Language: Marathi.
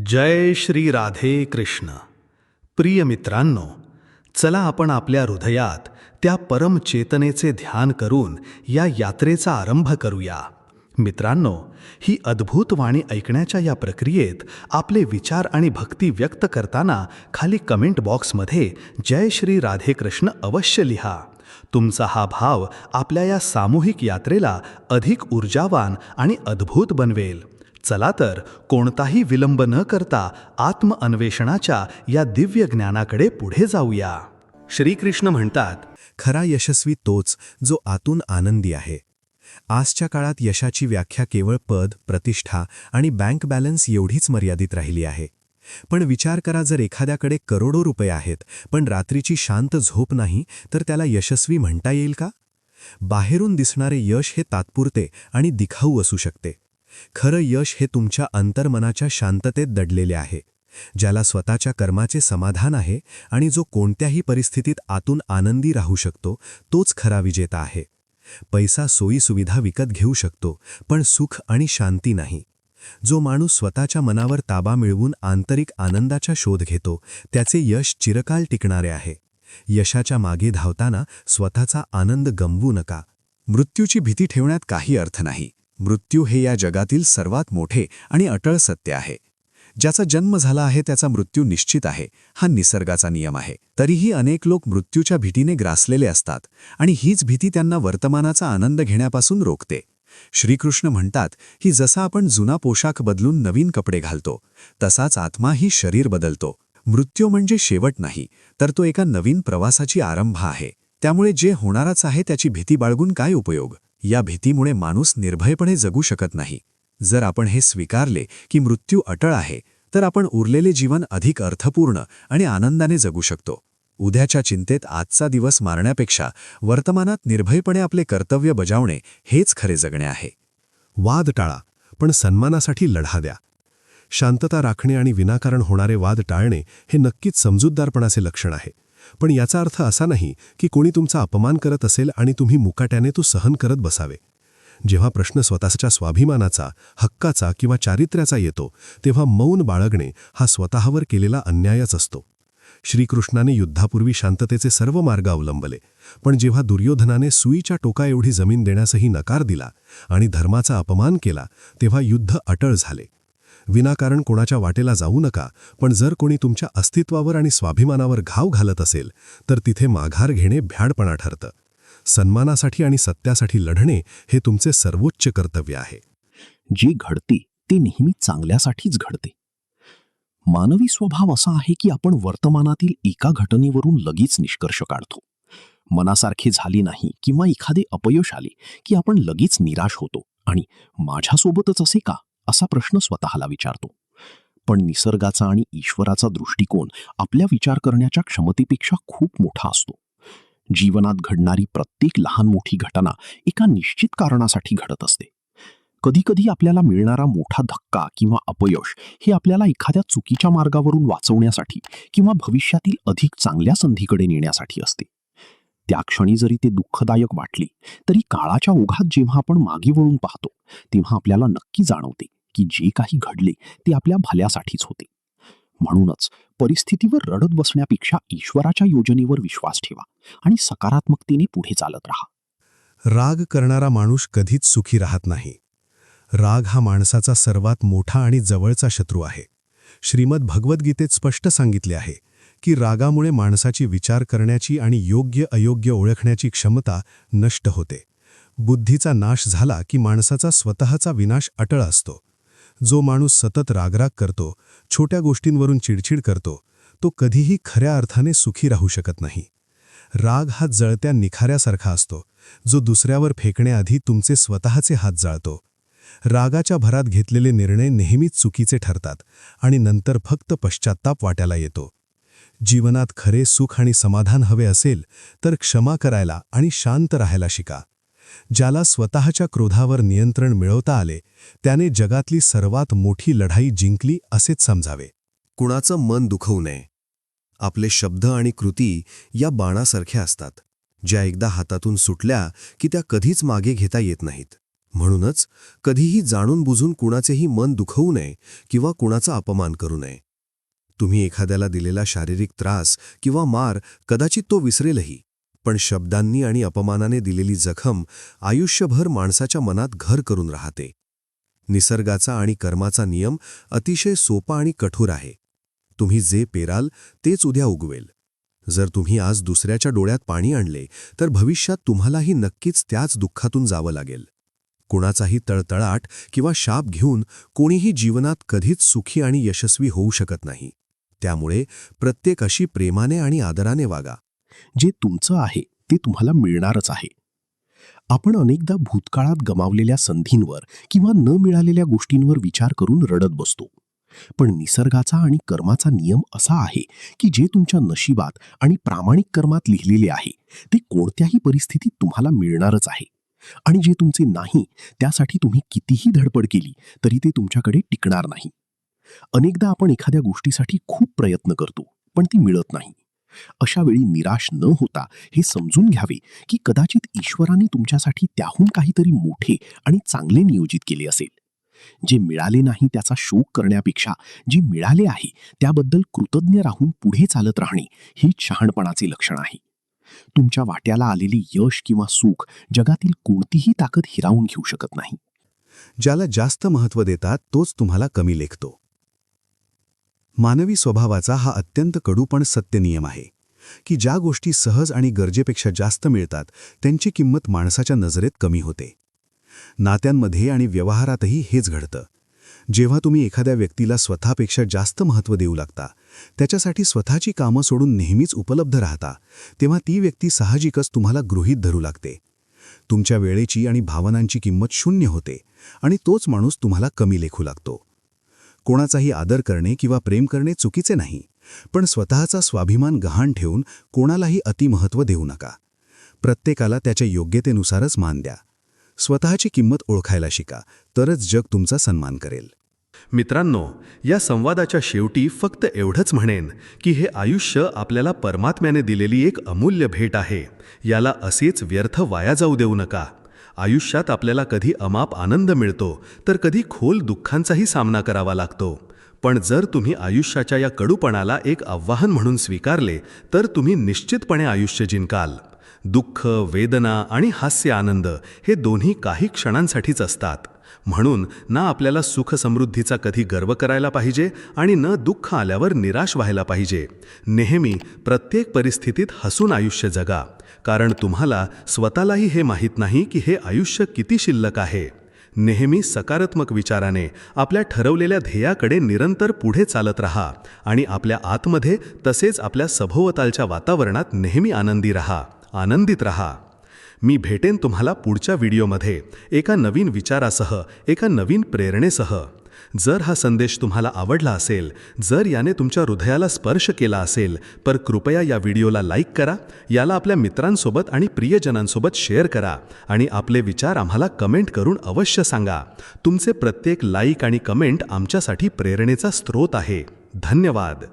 जय श्री राधे कृष्ण. प्रिय मित्रांनो, चला आपण आपल्या हृदयात त्या परमचेतनेचे ध्यान करून या यात्रेचा आरंभ करूया. मित्रांनो, ही अद्भुत वाणी ऐकण्याच्या या प्रक्रियेत आपले विचार आणि भक्ती व्यक्त करताना खाली कमेंट बॉक्समध्ये जय श्री राधे कृष्ण अवश्य लिहा. तुमचा हा भाव आपल्या या सामूहिक यात्रेला अधिक ऊर्जावान आणि अद्भुत बनवेल. चला तर कोणताही विलंब न करता आत्मअन्वेषणाच्या या दिव्य ज्ञानाकडे पुढे जाऊया. श्रीकृष्ण म्हणतात, खरा यशस्वी तोच जो आतून आनंदी आहे. आजच्या काळात यशाची व्याख्या केवळ पद, प्रतिष्ठा आणि बँक बॅलन्स एवढीच मर्यादित राहिली आहे. पण विचार करा, जर एखाद्याकडे करोडो रुपये आहेत पण रात्रीची शांत झोप नाही, तर त्याला यशस्वी म्हणता येईल का? बाहेरून दिसणारे यश हे तात्पुरते आणि दिखाऊ असू शकते. खरं यश हे तुमच्या अंतर्मनाच्या शांततेत दडलेले आहे, ज्याला स्वतःच्या कर्माचे समाधान आहे आणि जो कोणत्याही परिस्थितीत आतून आनंदी राहू शकतो, तोच खरा विजेता आहे. पैसा सोयीसुविधा विकत घेऊ शकतो, पण सुख आणि शांती नाही. जो माणूस स्वतःच्या मनावर ताबा मिळवून आंतरिक आनंदाचा शोध घेतो, त्याचे यश चिरकाल टिकणारे आहे. यशाच्या मागे धावताना स्वतःचा आनंद गमवू नका. मृत्यूची भीती ठेवण्यात काही अर्थ नाही. मृत्यू हे या जगातील सर्वात मोठे आणि अटळ सत्य आहे. ज्याचा जन्म झाला आहे त्याचा मृत्यू निश्चित आहे, हा निसर्गाचा नियम आहे. तरीही अनेक लोक मृत्यूच्या भीतीने ग्रासलेले असतात आणि हीच भीती त्यांना वर्तमानाचा आनंद घेण्यापासून रोखते. श्रीकृष्ण म्हणतात की जसा आपण जुना पोशाख बदलून नवीन कपडे घालतो, तसाच आत्मा ही शरीर बदलतो. मृत्यू म्हणजे शेवट नाही, तर तो एका नवीन प्रवासाची आरंभ आहे. त्यामुळे जे होणारच आहे त्याची भीती बाळगून काय उपयोग? या भीतीमुळे माणूस निर्भयपणे जगू शकत नाही. जर आपण हे स्वीकारले की मृत्यू अटळ आहे, तर आपण उरलेले जीवन अधिक अर्थपूर्ण आणि आनंदाने जगू शकतो. उद्याच्या चिंतेत आजचा दिवस मारण्यापेक्षा वर्तमानात निर्भयपणे आपले कर्तव्य बजावणे हेच खरे जगणे आहे. वाद टाळा, पण सन्मानासाठी लढा द्या. शांतता राखणे आणि विनाकारण होणारे वाद टाळणे हे नक्कीच समजूतदारपणाचे लक्षण आहे. पण याचा अर्थ असा नाही की कोणी तुमचा अपमान करत असेल आणि तुम्ही मुकाट्याने तो सहन करत बसावे. जेव्हा प्रश्न स्वतःच्या स्वाभिमानाचा, हक्काचा किंवा चारित्र्याचा येतो, तेव्हा मौन बाळगणे हा स्वतःवर केलेला अन्यायच असतो. श्रीकृष्णाने युद्धापूर्वी शांततेचे सर्व मार्ग अवलंबले, पण जेव्हा दुर्योधनाने सुईच्या टोका एवढी जमीन देण्यासही नकार दिला आणि धर्माचा अपमान केला, तेव्हा युद्ध अटळ झाले. विनाकारण कोणाच्या वाटेला जाऊ नका, पण जर कोणी तुमच्या अस्तित्वावर आणि स्वाभिमानावर घाव घालत असेल, तर तिथे माघार घेणे भ्याडपणा ठरतं. सन्मानासाठी आणि सत्यासाठी लढणे हे तुमचे सर्वोच्च कर्तव्य आहे. जे घडते ते नेहमी चांगल्यासाठीच घडते. मानवी स्वभाव असा आहे की आपण वर्तमानातील एका घटनेवरून लगेच निष्कर्ष काढतो. मनासारखे झाले नाही किंवा एखादे अपयश आले की आपण लगेच निराश होतो आणि माझ्यासोबतच असे का असा प्रश्न स्वतःला विचारतो. पण निसर्गाचा आणि ईश्वराचा दृष्टिकोन आपल्या विचार करण्याच्या क्षमतेपेक्षा खूप मोठा असतो. जीवनात घडणारी प्रत्येक लहान मोठी घटना एका निश्चित कारणासाठी घडत असते. कधीकधी आपल्याला मिळणारा मोठा धक्का किंवा अपयश हे आपल्याला एखाद्या चुकीच्या मार्गावरून वाचवण्यासाठी किंवा भविष्यातील अधिक चांगल्या संधीकडे नेण्यासाठी असते. त्या क्षणी जरी ते दुःखदायक वाटले, तरी काळाच्या ओघात जेव्हा आपण मागे वळून पाहतो, तेव्हा आपल्याला नक्की जाणवते की जे काही घडले ते आपल्या भल्यासाठीच होते. म्हणूनच परिस्थितीवर रडत बसण्यापेक्षा ईश्वराच्या योजनेवर विश्वास ठेवा आणि सकारात्मकतेने पुढे चालत राहा. राग करणारा माणूस कधीच सुखी राहत नाही. राग हा माणसाचा सर्वात मोठा आणि जवळचा शत्रू आहे. श्रीमद भगवद्गीतेत स्पष्ट सांगितले आहे की रागामुळे माणसाची विचार करण्याची आणि योग्य अयोग्य ओळखण्याची क्षमता नष्ट होते. बुद्धीचा नाश झाला की माणसाचा स्वतःचा विनाश अटळ असतो. जो माणूस सतत रागराग करतो, छोट्या गोष्टींवरून चिडचिड करतो, तो कधीही खऱ्या अर्थाने सुखी राहू शकत नाही. राग हा जळत्या निखाऱ्यासारखा असतो, जो दुसऱ्यावर फेकण्याआधी तुमचे स्वतःचे हात जाळतो. रागाच्या भरात घेतलेले निर्णय नेहमीच चुकीचे ठरतात आणि नंतर फक्त पश्चात्ताप वाट्याला येतो. जीवनात खरे सुख आणि समाधान हवे असेल तर क्षमा करायला आणि शांत राहायला शिका. ज्याला स्वतःच्या क्रोधावर नियंत्रण मिळवता आले, त्याने जगातली सर्वात मोठी लढाई जिंकली असेच समजावे. कुणाचं मन दुखवू नये. आपले शब्द आणि कृती या बाणासारख्या असतात, ज्या एकदा हातातून सुटल्या की त्या कधीच मागे घेता येत नाहीत. म्हणूनच कधीही जाणून बुजून कुणाचेही मन दुखवू नये किंवा कुणाचा अपमान करू नये. तुम्ही एखाद्याला दिलेला शारीरिक त्रास किंवा मार कदाचित तो विसरेलही, पण शब्दांनी आणि अपमानाने दिलेली जखम आयुष्यभर माणसाच्या मनात घर करून राहते. निसर्गाचा आणि कर्माचा नियम अतिशय सोपा आणि कठोर आहे. तुम्ही जे पेराल तेच उद्या उगवेल. जर तुम्ही आज दुसऱ्याच्या डोळ्यात पाणी आणले तर भविष्यात तुम्हालाही नक्कीच त्याच दुःखातून जावं लागेल. कुणाचाही तळतळाट किंवा शाप घेऊन कोणीही जीवनात कधीच सुखी आणि यशस्वी होऊ शकत नाही. त्यामुळे प्रत्येकाशी प्रेमाने आणि आदराने वागा. जे तुमचं आहे ते तुम्हाला मिळणारच आहे. आपण अनेकदा भूतकाळात गमावलेल्या संधींवर किंवा न मिळालेल्या गोष्टींवर विचार करून रडत बसतो. पण निसर्गाचा आणि कर्माचा नियम असा आहे की जे तुमच्या नशिबात आणि प्रामाणिक कर्मात लिहिलेले आहे ते कोणत्याही परिस्थितीत तुम्हाला मिळणारच आहे. आणि जे तुमचे नाही त्यासाठी तुम्ही कितीही धडपड केली तरी ते तुमच्याकडे टिकणार नाही. अनेकदा आपण एखाद्या गोष्टीसाठी खूप प्रयत्न करतो पण ती मिळत नाही. अशा वेळी निराश न होता हे समजून घ्यावे की कदाचित ईश्वराने तुमच्यासाठी त्याहून काहीतरी मोठे आणि चांगले नियोजित केले असेल. जे मिळाले नाही त्याचा शोक करण्यापेक्षा जे मिळाले आहे त्याबद्दल कृतज्ञ राहून पुढे चालत राहणे हे शहाणपणाचे लक्षण आहे. तुमच्या वाट्याला आलेले यश किंवा सुख जगातील कोणतीही ताकद हिरावून घेऊ शकत नाही. ज्याला जास्त महत्त्व देतात तोच तुम्हाला कमी लेखतो. मानवी स्वभावाचा हा अत्यंत कडू पण सत्य नियम आहे की ज्या गोष्टी सहज आणि गरजेपेक्षा जास्त मिळतात त्यांची किंमत माणसाच्या नजरेत कमी होते. नात्यांमध्ये आणि व्यवहारातही हेच घडतं. जेव्हा तुम्ही एखाद्या व्यक्तीला स्वतःपेक्षा जास्त महत्त्व देऊ लागता, त्याच्यासाठी स्वतःची कामं सोडून नेहमीच उपलब्ध राहता, तेव्हा ती व्यक्ती साहजिकच तुम्हाला गृहीत धरू लागते. तुमच्या वेळेची आणि भावनांची किंमत शून्य होते आणि तोच माणूस तुम्हाला कमी लेखू लागतो. कोणाचाही आदर करणे किंवा प्रेम करणे चुकीचे नाही, पण स्वतःचा स्वाभिमान गहाण ठेवून कोणालाही अतिमहत्त्व देऊ नका. प्रत्येकाला त्याच्या योग्यतेनुसारच मान द्या. स्वतःची किंमत ओळखायला शिका, तरच जग तुमचा सन्मान करेल. मित्रांनो, या संवादाच्या शेवटी फक्त एवढंच म्हणेन की हे आयुष्य आपल्याला परमात्म्याने दिलेली एक अमूल्य भेट आहे. याला असेच व्यर्थ वाया जाऊ देऊ नका. आयुष्यात आपल्याला कधी अमाप आनंद मिळतो तर कधी खोल दुःखांचाही सामना करावा लागतो. पण जर तुम्ही आयुष्याच्या या कडूपणाला एक आव्हान म्हणून स्वीकारले तर तुम्ही निश्चितपणे आयुष्य जिंकाल. दुःख, वेदना आणि हास्य आनंद हे दोन्ही काही क्षणांसाठीच असतात. म्हणून ना आपल्याला सुख समृद्धीचा कधी गर्व करायला पाहिजे आणि न दुःख आल्यावर निराश व्हायला पाहिजे. नेहमी प्रत्येक परिस्थितीत हसून आयुष्य जगा, कारण तुम्हाला स्वतःलाही हे माहीत नाही की हे आयुष्य किती शिल्लक आहे. नेहमी सकारात्मक विचाराने आपल्या ठरवलेल्या ध्येयाकडे निरंतर पुढे चालत राहा आणि आपल्या आतमध्ये तसेच आपल्या सभोवतालच्या वातावरणात नेहमी आनंदी राहा, आनंदित राहा. मी भेटेन तुम्हाला पुढच्या व्हिडिओमध्ये एका नवीन विचारासह, एका नवीन प्रेरणेसह. जर हा संदेश तुम्हाला आवडला असेल, जर याने तुमच्या हृदयाला स्पर्श केला असेल, तर कृपया या व्हिडिओला लाईक करा, याला आपल्या मित्रांसोबत आणि प्रियजनांसोबत शेअर करा आणि आपले विचार आम्हाला कमेंट करून अवश्य सांगा. तुमचे प्रत्येक लाईक आणि कमेंट आमच्यासाठी प्रेरणेचा स्रोत आहे. धन्यवाद.